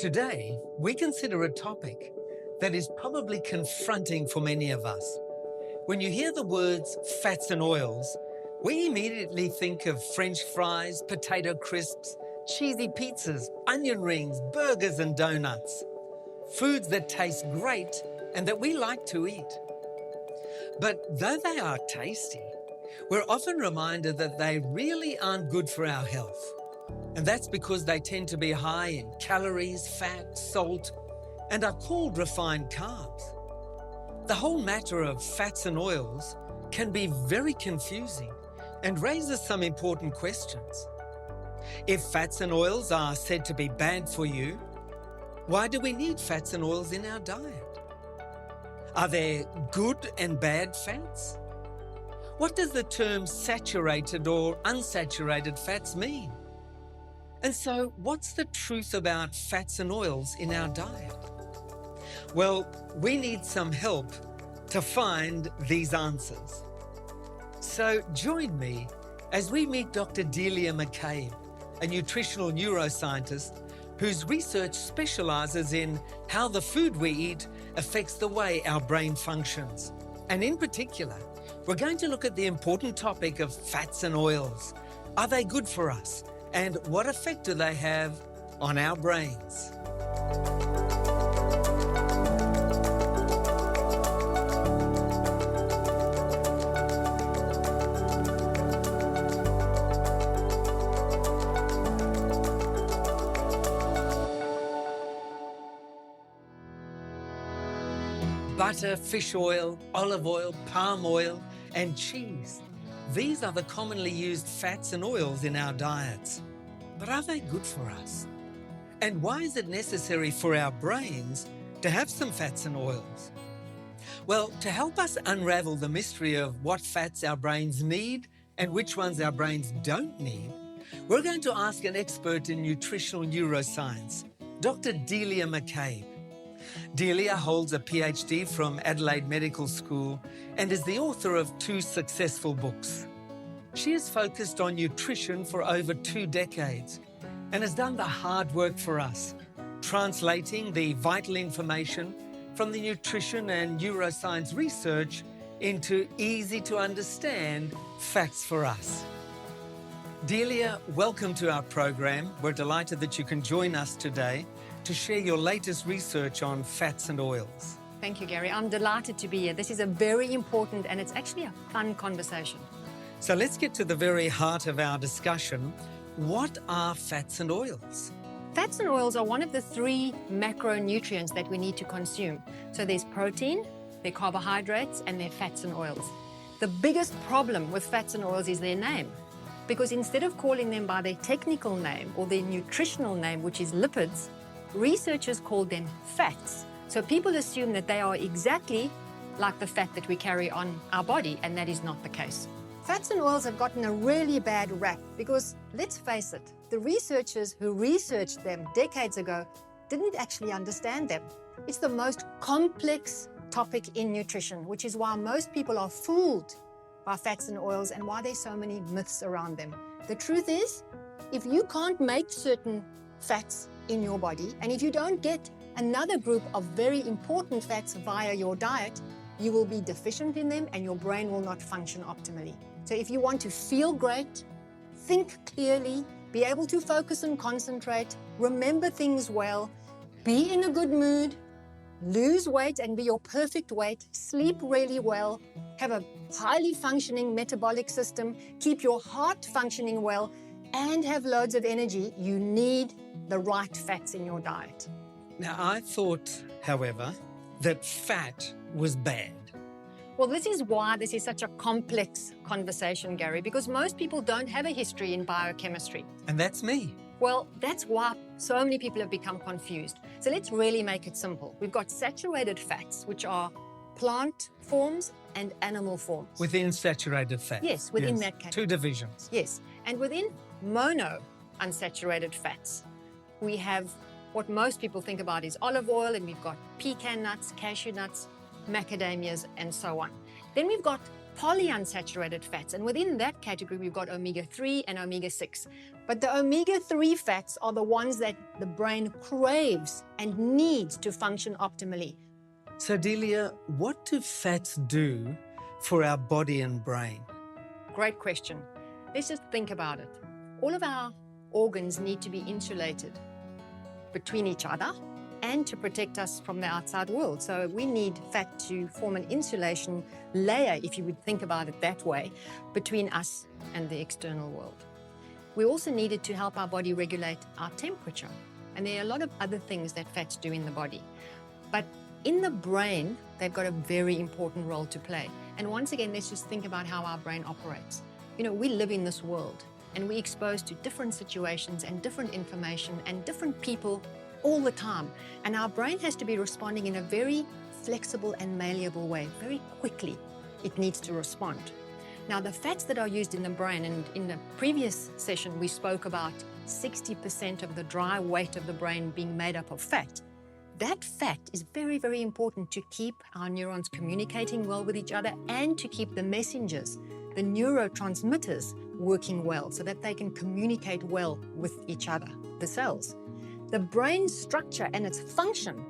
Today, we consider a topic that is probably confronting for many of us. When you hear the words fats and oils, we immediately think of French fries, potato crisps, cheesy pizzas, onion rings, burgers and donuts. Foods that taste great and that we like to eat. But though they are tasty, we're often reminded that they really aren't good for our health. And that's because they tend to be high in calories, fat, salt, and are called refined carbs. The whole matter of fats and oils can be very confusing and raises some important questions. If fats and oils are said to be bad for you, why do we need fats and oils in our diet? Are there good and bad fats? What does the term saturated or unsaturated fats mean? And so, what's the truth about fats and oils in our diet? Well, we need some help to find these answers. So join me as we meet Dr. Delia McCabe, a nutritional neuroscientist whose research specialises in how the food we eat affects the way our brain functions. And in particular, we're going to look at the important topic of fats and oils. Are they good for us? And what effect do they have on our brains? Butter, fish oil, olive oil, palm oil, and cheese. These are the commonly used fats and oils in our diets. But are they good for us? And why is it necessary for our brains to have some fats and oils? Well, to help us unravel the mystery of what fats our brains need and which ones our brains don't need, we're going to ask an expert in nutritional neuroscience, Dr. Delia McCabe. Delia holds a PhD from Adelaide Medical School and is the author of 2 successful books. She has focused on nutrition for over 2 decades and has done the hard work for us, translating the vital information from the nutrition and neuroscience research into easy-to-understand facts for us. Delia, welcome to our program. We're delighted that you can join us today to share your latest research on fats and oils. Thank you, Gary. I'm delighted to be here. This is a very important and it's actually a fun conversation. So let's get to the very heart of our discussion. What are fats and oils? Fats and oils are one of the 3 macronutrients that we need to consume. So there's protein, there are carbohydrates, and there are fats and oils. The biggest problem with fats and oils is their name. Because instead of calling them by their technical name or their nutritional name, which is lipids, researchers call them fats. So people assume that they are exactly like the fat that we carry on our body, and that is not the case. Fats and oils have gotten a really bad rap because, let's face it, the researchers who researched them decades ago didn't actually understand them. It's the most complex topic in nutrition, which is why most people are fooled by fats and oils and why there's so many myths around them. The truth is, if you can't make certain fats in your body, and if you don't get another group of very important fats via your diet, you will be deficient in them and your brain will not function optimally. So if you want to feel great, think clearly, be able to focus and concentrate, remember things well, be in a good mood, lose weight and be your perfect weight, sleep really well, have a highly functioning metabolic system, keep your heart functioning well, and have loads of energy, you need the right fats in your diet. Now, I thought, however, that fat was bad. Well, this is why this is such a complex conversation, Gary, because most people don't have a history in biochemistry. And that's me. Well, that's why so many people have become confused. So let's really make it simple. We've got saturated fats, which are plant forms and animal forms. Within saturated fat. Yes, within that category. 2 divisions. Yes, and within monounsaturated fats, we have what most people think about is olive oil, and we've got pecan nuts, cashew nuts, macadamias, and so on. Then we've got polyunsaturated fats. And within that category, we've got omega-3 and omega-6. But the omega-3 fats are the ones that the brain craves and needs to function optimally. So Delia, what do fats do for our body and brain? Great question. Let's just think about it. All of our organs need to be insulated between each other and to protect us from the outside world. So we need fat to form an insulation layer, if you would think about it that way, between us and the external world. We also need it to help our body regulate our temperature. And there are a lot of other things that fats do in the body. But in the brain, they've got a very important role to play. And once again, let's just think about how our brain operates. You know, we live in this world and we're exposed to different situations and different information and different people all the time. And our brain has to be responding in a very flexible and malleable way. Very quickly, it needs to respond. Now, the fats that are used in the brain, and in the previous session, we spoke about 60% of the dry weight of the brain being made up of fat. That fat is very, very important to keep our neurons communicating well with each other and to keep the messengers, the neurotransmitters, working well so that they can communicate well with each other, the cells. The brain structure and its function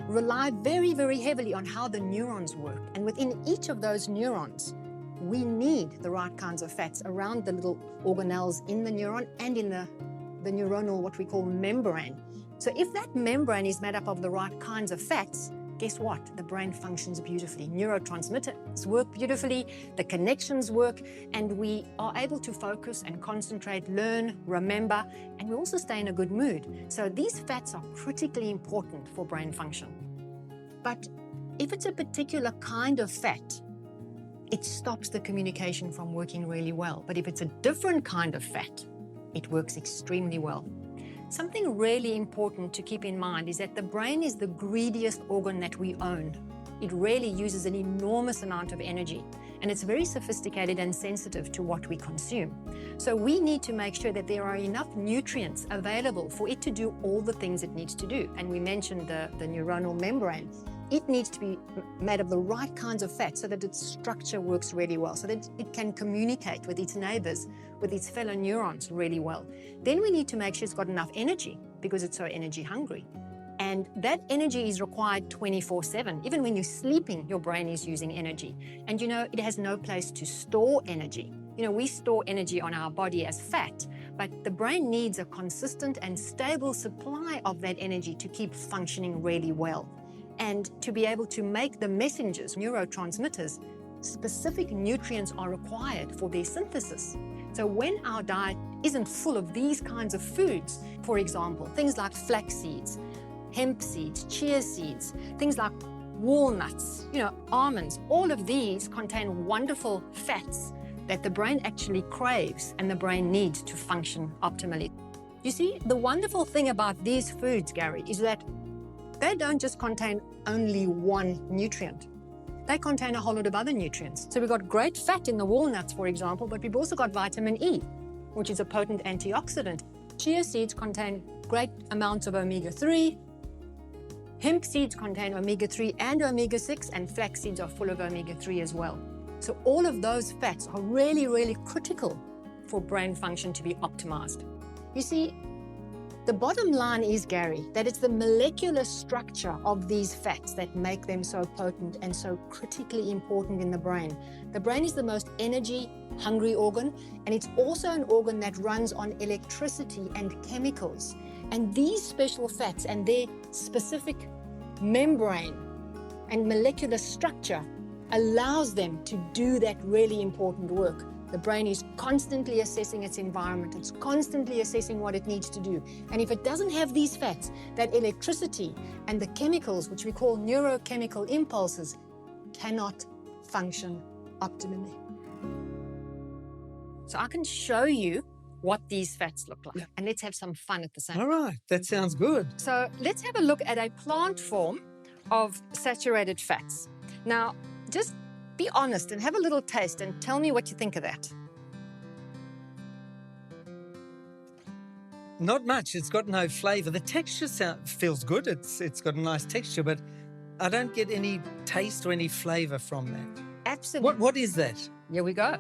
rely very, very heavily on how the neurons work. And within each of those neurons, we need the right kinds of fats around the little organelles in the neuron and in the neuronal, what we call membrane. So if that membrane is made up of the right kinds of fats, guess what? The brain functions beautifully. Neurotransmitters work beautifully, the connections work, and we are able to focus and concentrate, learn, remember, and we also stay in a good mood. So these fats are critically important for brain function. But if it's a particular kind of fat, it stops the communication from working really well. But if it's a different kind of fat, it works extremely well. Something really important to keep in mind is that the brain is the greediest organ that we own. It really uses an enormous amount of energy, and it's very sophisticated and sensitive to what we consume. So we need to make sure that there are enough nutrients available for it to do all the things it needs to do. And we mentioned the neuronal membrane. It needs to be made of the right kinds of fat so that its structure works really well, so that it can communicate with its neighbors, with its fellow neurons really well. Then we need to make sure it's got enough energy because it's so energy hungry. And that energy is required 24/7. Even when you're sleeping, your brain is using energy. And you know, it has no place to store energy. You know, we store energy on our body as fat, but the brain needs a consistent and stable supply of that energy to keep functioning really well. And to be able to make the messengers, neurotransmitters, specific nutrients are required for their synthesis. So when our diet isn't full of these kinds of foods, for example, things like flax seeds, hemp seeds, chia seeds, things like walnuts, almonds, all of these contain wonderful fats that the brain actually craves and the brain needs to function optimally. You see, the wonderful thing about these foods, Gary, is that they don't just contain only one nutrient. They contain a whole lot of other nutrients. So we've got great fat in the walnuts, for example, but we've also got vitamin E, which is a potent antioxidant. Chia seeds contain great amounts of omega-3. Hemp seeds contain omega-3 and omega-6, and flax seeds are full of omega-3 as well. So all of those fats are really, really critical for brain function to be optimized. You see, the bottom line is, Gary, that it's the molecular structure of these fats that make them so potent and so critically important in the brain. The brain is the most energy-hungry organ, and it's also an organ that runs on electricity and chemicals. And these special fats and their specific membrane and molecular structure allows them to do that really important work. The brain is constantly assessing its environment. It's constantly assessing what it needs to do. And if it doesn't have these fats, that electricity and the chemicals, which we call neurochemical impulses, cannot function optimally. So I can show you what these fats look like. And let's have some fun at the same time. All right, that sounds good. So let's have a look at a plant form of saturated fats. Now, just be honest and have a little taste and tell me what you think of that. Not much. It's got no flavour. The texture feels good. It's got a nice texture, but I don't get any taste or any flavour from that. Absolutely. What is that? Here we go.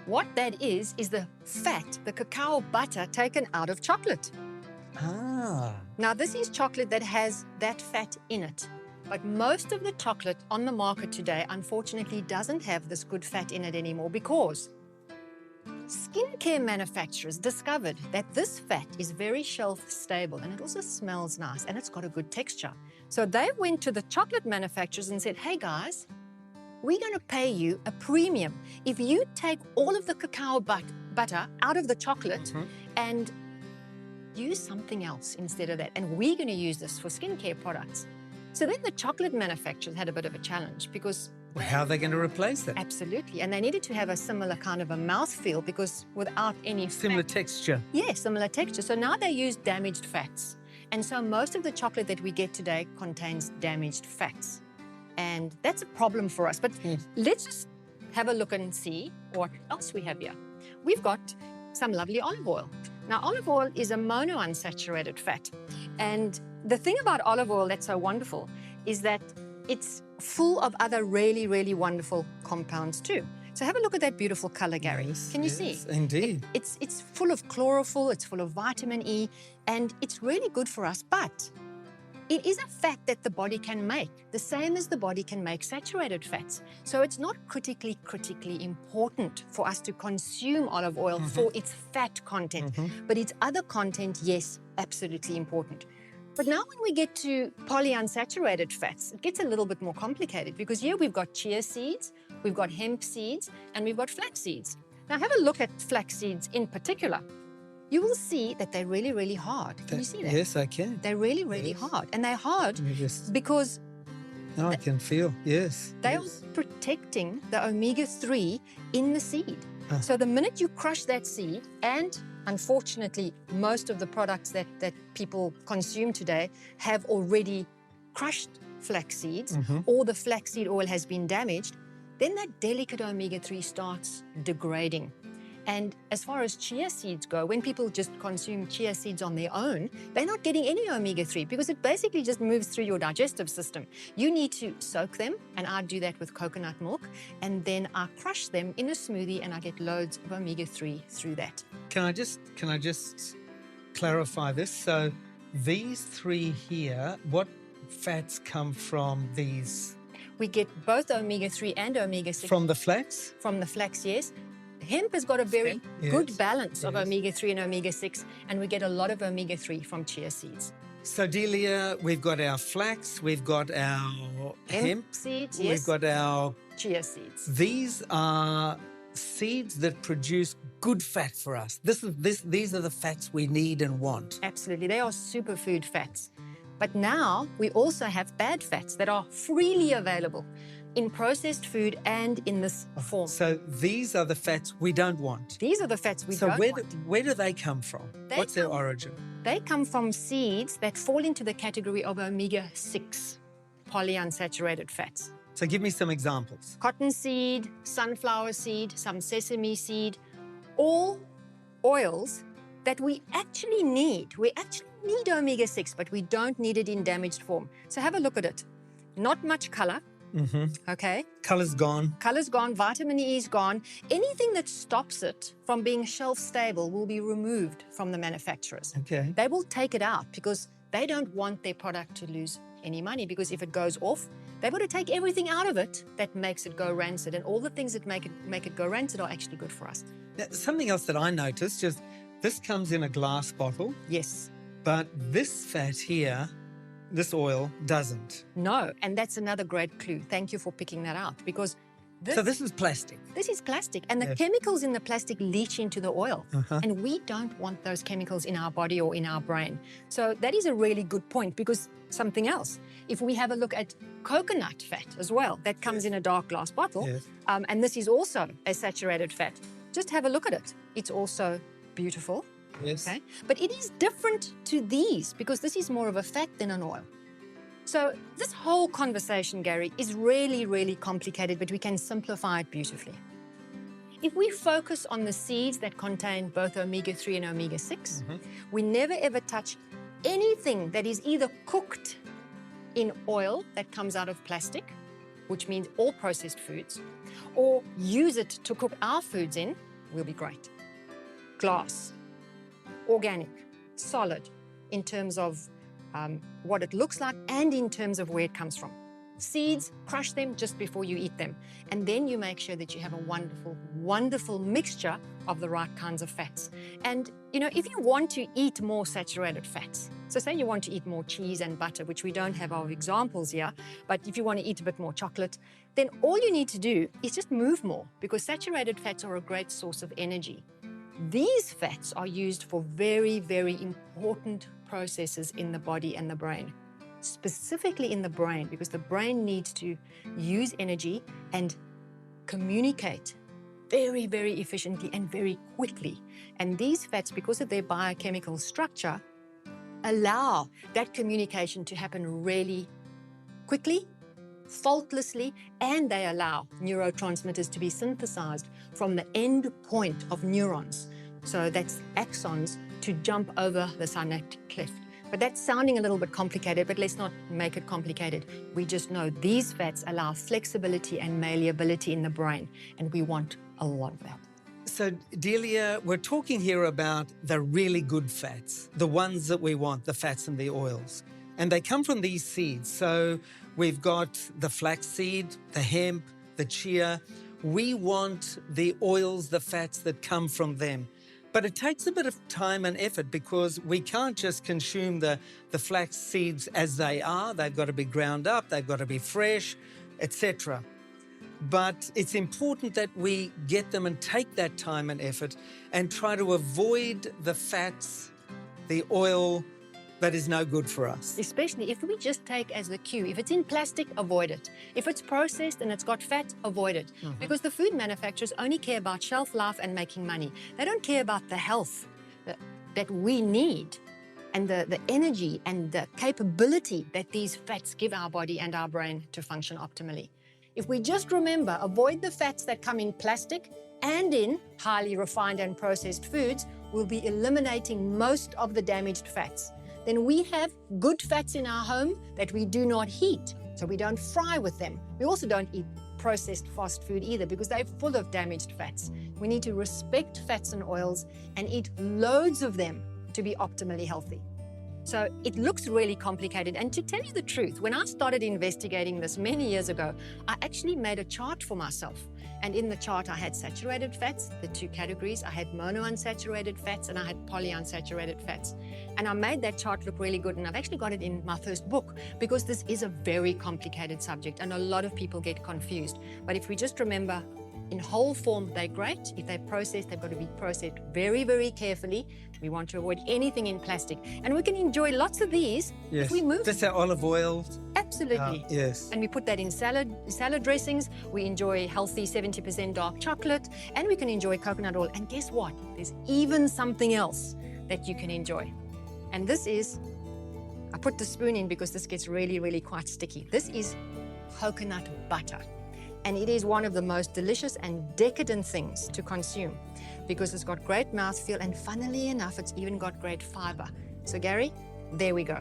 What that is the fat, the cacao butter taken out of chocolate. Ah. Now, this is chocolate that has that fat in it. But most of the chocolate on the market today, unfortunately, doesn't have this good fat in it anymore because skincare manufacturers discovered that this fat is very shelf stable and it also smells nice and it's got a good texture. So they went to the chocolate manufacturers and said, hey guys, we're going to pay you a premium if you take all of the cacao butter out of the chocolate and use something else instead of that. And we're going to use this for skincare products. So then the chocolate manufacturers had a bit of a challenge because... Well, how are they going to replace it? Absolutely. And they needed to have a similar kind of a mouthfeel because without any Similar fat, texture. yeah, similar texture. So now they use damaged fats. And so most of the chocolate that we get today contains damaged fats. And that's a problem for us. But let's just have a look and see what else we have here. We've got some lovely olive oil. Now, olive oil is a monounsaturated fat. And the thing about olive oil that's so wonderful is that it's full of other really, really wonderful compounds too. So have a look at that beautiful color, Gary. Yes, Can you yes, see? Indeed. It's full of chlorophyll, it's full of vitamin E, and it's really good for us. But it is a fat that the body can make, the same as the body can make saturated fats. So it's not critically important for us to consume olive oil for its fat content. But its other content, yes, absolutely important. But now when we get to polyunsaturated fats, it gets a little bit more complicated because here we've got chia seeds, we've got hemp seeds, and we've got flax seeds. Now have a look at flax seeds in particular. You will see that they're really, really hard. Can you see that? Yes, I can. They're really, really hard. And they're hard because now I can feel, yes. they are protecting the omega-3 in the seed. So the minute you crush that seed, and unfortunately, most of the products that people consume today have already crushed flax seeds, or the flaxseed oil has been damaged, then that delicate omega-3 starts degrading. And as far as chia seeds go, when people just consume chia seeds on their own, they're not getting any omega-3 because it basically just moves through your digestive system. You need to soak them, and I do that with coconut milk, and then I crush them in a smoothie and I get loads of omega-3 through that. Can I just clarify this? So these three here, what fats come from these? We get both omega-3 and omega-6. From the flax? From the flax, yes. Hemp has got a very good balance of omega-3 and omega-6, and we get a lot of omega-3 from chia seeds. So, Delia, we've got our flax, we've got our hemp seeds, we've got our chia seeds. These are seeds that produce good fat for us. These are the fats we need and want. Absolutely. They are superfood fats. But now we also have bad fats that are freely available in processed food and in this form. So these are the fats we don't want. These are the fats we don't want. So where do they come from? What's their origin? They come from seeds that fall into the category of omega-6 polyunsaturated fats. So give me some examples. Cottonseed, sunflower seed, some sesame seed, all oils that we actually need. We actually need omega-6, but we don't need it in damaged form. So have a look at it. Not much color. Okay. Color's gone. Color's gone. Vitamin E is gone. Anything that stops it from being shelf stable will be removed from the manufacturers. Okay. They will take it out because they don't want their product to lose any money, because if it goes off, they've got to take everything out of it that makes it go rancid, and all the things that make it go rancid are actually good for us. Now, something else that I noticed, just this comes in a glass bottle. Yes. But this fat here, this oil, doesn't. No, and that's another great clue. Thank you for picking that out, because this is plastic. This is plastic, and the chemicals in the plastic leach into the oil, and we don't want those chemicals in our body or in our brain. So that is a really good point, because something else, if we have a look at coconut fat as well, that comes in a dark glass bottle, and this is also a saturated fat. Just have a look at it. It's also beautiful. Yes. Okay? But it is different to these because this is more of a fat than an oil. So this whole conversation, Gary, is really, really complicated, but we can simplify it beautifully. If we focus on the seeds that contain both omega-3 and omega-6, we never ever touch anything that is either cooked in oil that comes out of plastic which means all processed foods, or use it to cook our foods in, will be great. Glass, organic, solid, in terms of what it looks like and in terms of where it comes from. Seeds, crush them just before you eat them. And then you make sure that you have a wonderful, wonderful mixture of the right kinds of fats. And, you know, if you want to eat more saturated fats, so say you want to eat more cheese and butter, which we don't have our examples here, but if you want to eat a bit more chocolate, then all you need to do is just move more, because saturated fats are a great source of energy. These fats are used for very, very important processes in the body and the brain. Specifically in the brain, because the brain needs to use energy and communicate very, very efficiently and very quickly. And these fats, because of their biochemical structure, allow that communication to happen really quickly, faultlessly, and they allow neurotransmitters to be synthesized from the end point of neurons. So that's axons, to jump over the synaptic cleft. But that's sounding a little bit complicated, but let's not make it complicated. We just know these fats allow flexibility and malleability in the brain, and we want a lot of that. So, Delia, we're talking here about the really good fats, the ones that we want, the fats and the oils. And they come from these seeds. So we've got the flaxseed, the hemp, the chia. We want the oils, the fats that come from them. But it takes a bit of time and effort, because we can't just consume the flax seeds as they are. They've got to be ground up, they've got to be fresh, etc. But it's important that we get them and take that time and effort and try to avoid the fats, the oil that is no good for us. Especially if we just take as the cue, if it's in plastic, avoid it. If it's processed and it's got fat, avoid it. Because the food manufacturers only care about shelf life and making money. They don't care about the health that we need, and the energy and the capability that these fats give our body and our brain to function optimally. If we just remember, avoid the fats that come in plastic and in highly refined and processed foods, we'll be eliminating most of the damaged fats. Then we have good fats in our home that we do not heat, so we don't fry with them. We also don't eat processed fast food either, because they're full of damaged fats. We need to respect fats and oils and eat loads of them to be optimally healthy. So it looks really complicated. And to tell you the truth, when I started investigating this many years ago, I actually made a chart for myself. And in the chart, I had saturated fats, the two categories. I had monounsaturated fats and I had polyunsaturated fats. And I made that chart look really good. And I've actually got it in my first book, because this is a very complicated subject and a lot of people get confused. But if we just remember, in whole form, they're great. If they're processed, they've got to be processed very, very carefully. We want to avoid anything in plastic. And we can enjoy lots of these if we move. That's our olive oil. Absolutely. Yes. And we put that in salad dressings. We enjoy healthy 70% dark chocolate, and we can enjoy coconut oil. And guess what? There's even something else that you can enjoy. And this is, I put the spoon in because this gets really, really quite sticky. This is coconut butter. And it is one of the most delicious and decadent things to consume, because it's got great mouthfeel, and funnily enough, it's even got great fiber. So Gary, there we go.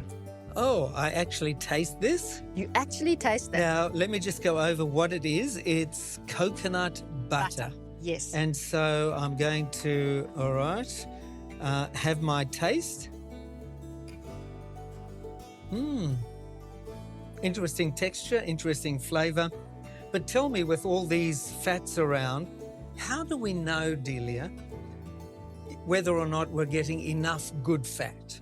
Oh, I actually taste this? You actually taste that. Now, let me just go over what it is. It's coconut butter. Yes. And so I'm going to, all right, have my taste. Interesting texture, interesting flavor. But tell me, with all these fats around, how do we know, Delia, whether or not we're getting enough good fat?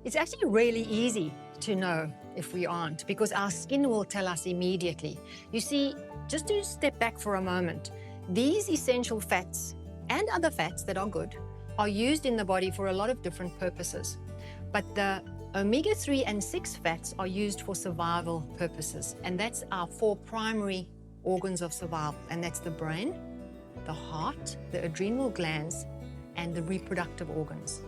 It's actually really easy to know if we aren't, because our skin will tell us immediately. You see, just to step back for a moment, these essential fats and other fats that are good are used in the body for a lot of different purposes. But the omega-3 and 6 fats are used for survival purposes, and that's our 4 primary organs of survival, and that's the brain, the heart, the adrenal glands, and the reproductive organs.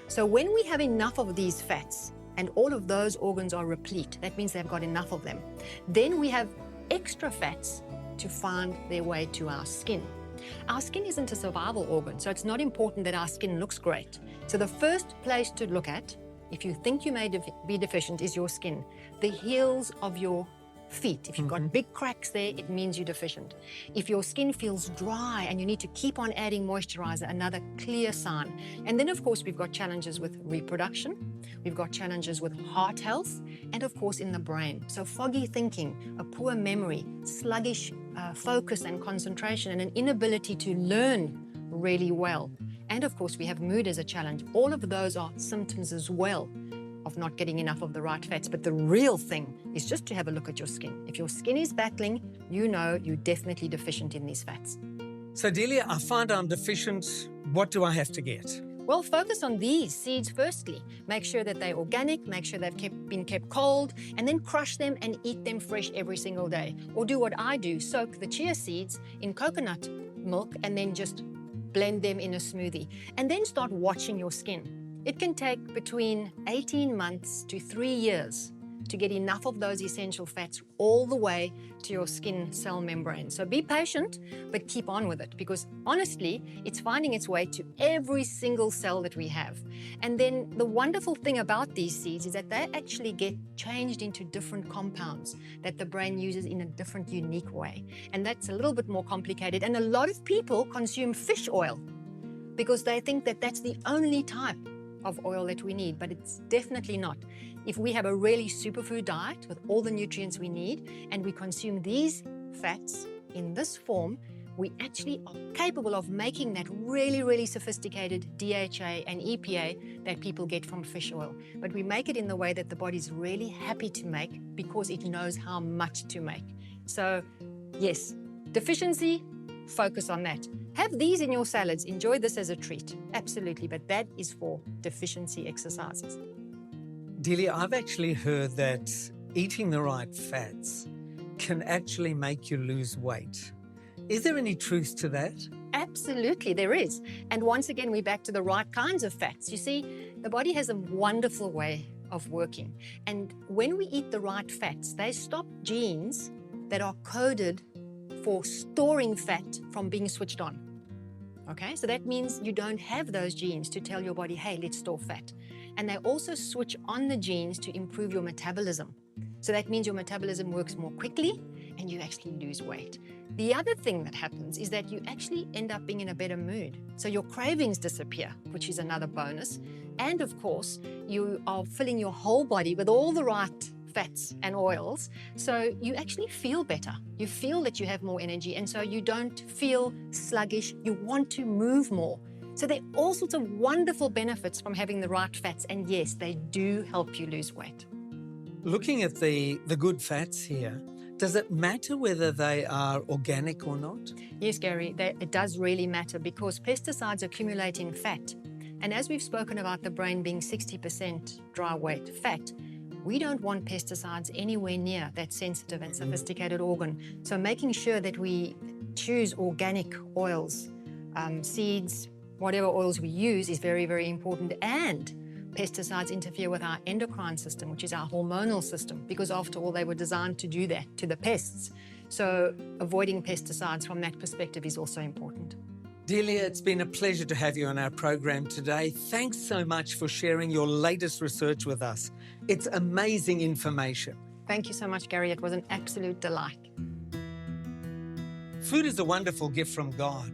So when we have enough of these fats and all of those organs are replete, that means they've got enough of them, then we have extra fats to find their way to our skin. Our skin isn't a survival organ, so it's not important that our skin looks great. So the first place to look at, if you think you may be deficient, is your skin, the heels of your feet. If you've got big cracks there, it means you're deficient. If your skin feels dry and you need to keep on adding moisturizer, another clear sign. And then, of course, we've got challenges with reproduction. We've got challenges with heart health and, of course, in the brain. So foggy thinking, a poor memory, sluggish focus and concentration, and an inability to learn really well. And, of course, we have mood as a challenge. All of those are symptoms as well of not getting enough of the right fats. But the real thing is just to have a look at your skin. If your skin is battling, you know you're definitely deficient in these fats. So Delia, I find I'm deficient. What do I have to get? Well, focus on these seeds firstly. Make sure that they're organic, make sure they've been kept cold, and then crush them and eat them fresh every single day. Or do what I do, soak the chia seeds in coconut milk and then just blend them in a smoothie. And then start watching your skin. It can take between 18 months to 3 years to get enough of those essential fats all the way to your skin cell membrane. So be patient, but keep on with it, because honestly, it's finding its way to every single cell that we have. And then the wonderful thing about these seeds is that they actually get changed into different compounds that the brain uses in a different, unique way. And that's a little bit more complicated. And a lot of people consume fish oil because they think that that's the only type of oil that we need, but it's definitely not. If we have a really superfood diet with all the nutrients we need and we consume these fats in this form, we actually are capable of making that really, really sophisticated DHA and EPA that people get from fish oil. But we make it in the way that the body's really happy to make because it knows how much to make. So yes, deficiency, focus on that. Have these in your salads. Enjoy this as a treat. Absolutely, but that is for deficiency exercises. Delia, I've actually heard that eating the right fats can actually make you lose weight. Is there any truth to that? Absolutely, there is. And once again, we're back to the right kinds of fats. You see, the body has a wonderful way of working. And when we eat the right fats, they stop genes that are coded for storing fat from being switched on. Okay, so that means you don't have those genes to tell your body, hey, let's store fat. And they also switch on the genes to improve your metabolism. So that means your metabolism works more quickly and you actually lose weight. The other thing that happens is that you actually end up being in a better mood. So your cravings disappear, which is another bonus. And of course, you are filling your whole body with all the right fats and oils, so you actually feel better. You feel that you have more energy, and so you don't feel sluggish. You want to move more. So there are all sorts of wonderful benefits from having the right fats, and yes, they do help you lose weight. Looking at the good fats here, does it matter whether they are organic or not? Yes, Gary, it does really matter because pesticides accumulate in fat. And as we've spoken about the brain being 60% dry weight fat, we don't want pesticides anywhere near that sensitive and sophisticated organ. So making sure that we choose organic oils, seeds, whatever oils we use is very, very important. And pesticides interfere with our endocrine system, which is our hormonal system, because after all, they were designed to do that to the pests. So avoiding pesticides from that perspective is also important. Delia, it's been a pleasure to have you on our program today. Thanks so much for sharing your latest research with us. It's amazing information. Thank you so much, Gary. It was an absolute delight. Food is a wonderful gift from God.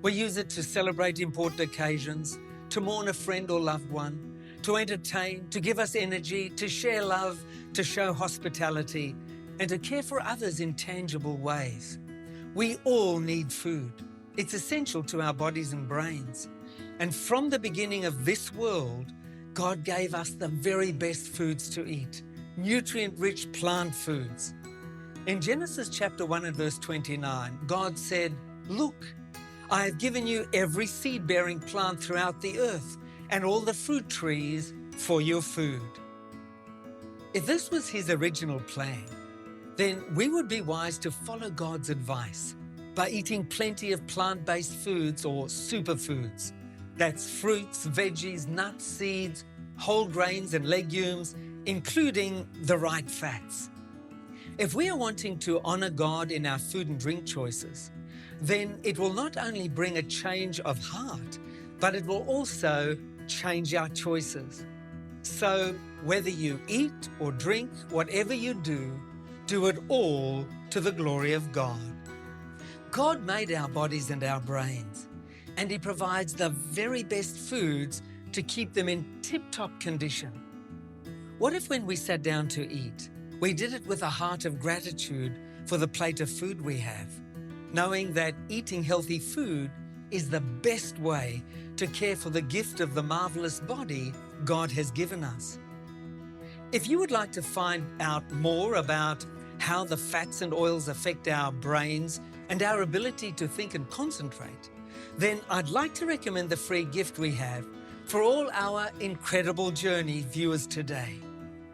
We use it to celebrate important occasions, to mourn a friend or loved one, to entertain, to give us energy, to share love, to show hospitality, and to care for others in tangible ways. We all need food. It's essential to our bodies and brains. And from the beginning of this world, God gave us the very best foods to eat, nutrient-rich plant foods. In Genesis chapter 1 and verse 29, God said, "Look, I have given you every seed-bearing plant throughout the earth and all the fruit trees for your food." If this was his original plan, then we would be wise to follow God's advice by eating plenty of plant-based foods or superfoods. That's fruits, veggies, nuts, seeds, whole grains and legumes, including the right fats. If we are wanting to honor God in our food and drink choices, then it will not only bring a change of heart, but it will also change our choices. So whether you eat or drink, whatever you do, do it all to the glory of God. God made our bodies and our brains, and He provides the very best foods to keep them in tip-top condition. What if when we sat down to eat, we did it with a heart of gratitude for the plate of food we have, knowing that eating healthy food is the best way to care for the gift of the marvelous body God has given us? If you would like to find out more about how the fats and oils affect our brains and our ability to think and concentrate, then I'd like to recommend the free gift we have for all our Incredible Journey viewers today.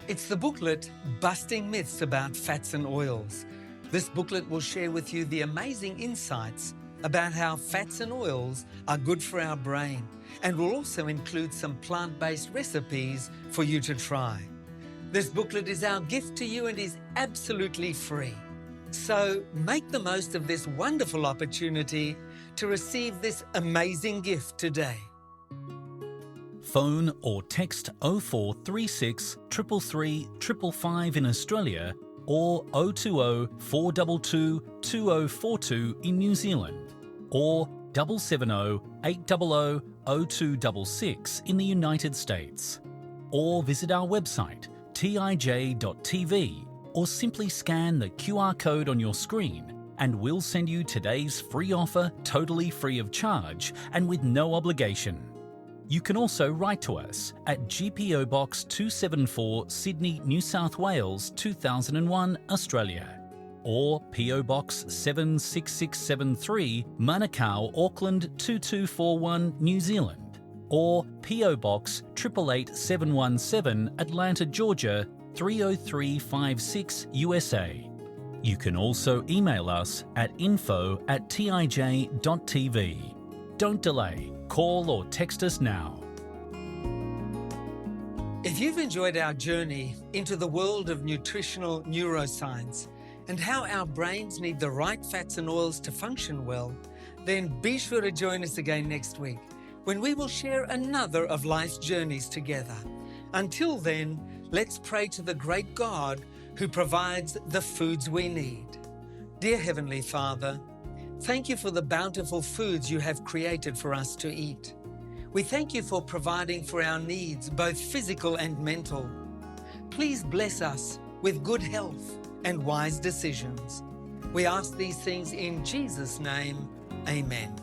It's the booklet, Busting Myths About Fats and Oils. This booklet will share with you the amazing insights about how fats and oils are good for our brain, and will also include some plant-based recipes for you to try. This booklet is our gift to you and is absolutely free. So make the most of this wonderful opportunity to receive this amazing gift today. Phone or text 0436 333 555 in Australia or 020 422 2042 in New Zealand, or 770 800 0266 in the United States, or visit our website tij.tv, or simply scan the QR code on your screen and we'll send you today's free offer totally free of charge and with no obligation. You can also write to us at GPO Box 274 Sydney, New South Wales 2001, Australia, or PO Box 76673 Manukau, Auckland 2241, New Zealand, or PO Box 888717 Atlanta, Georgia 30356 USA. You can also email us at info@tij.tv. Don't delay. Call or text us now. If you've enjoyed our journey into the world of nutritional neuroscience and how our brains need the right fats and oils to function well, then be sure to join us again next week when we will share another of life's journeys together. Until then, let's pray to the great God who provides the foods we need. Dear Heavenly Father, thank you for the bountiful foods you have created for us to eat. We thank you for providing for our needs, both physical and mental. Please bless us with good health and wise decisions. We ask these things in Jesus' name. Amen.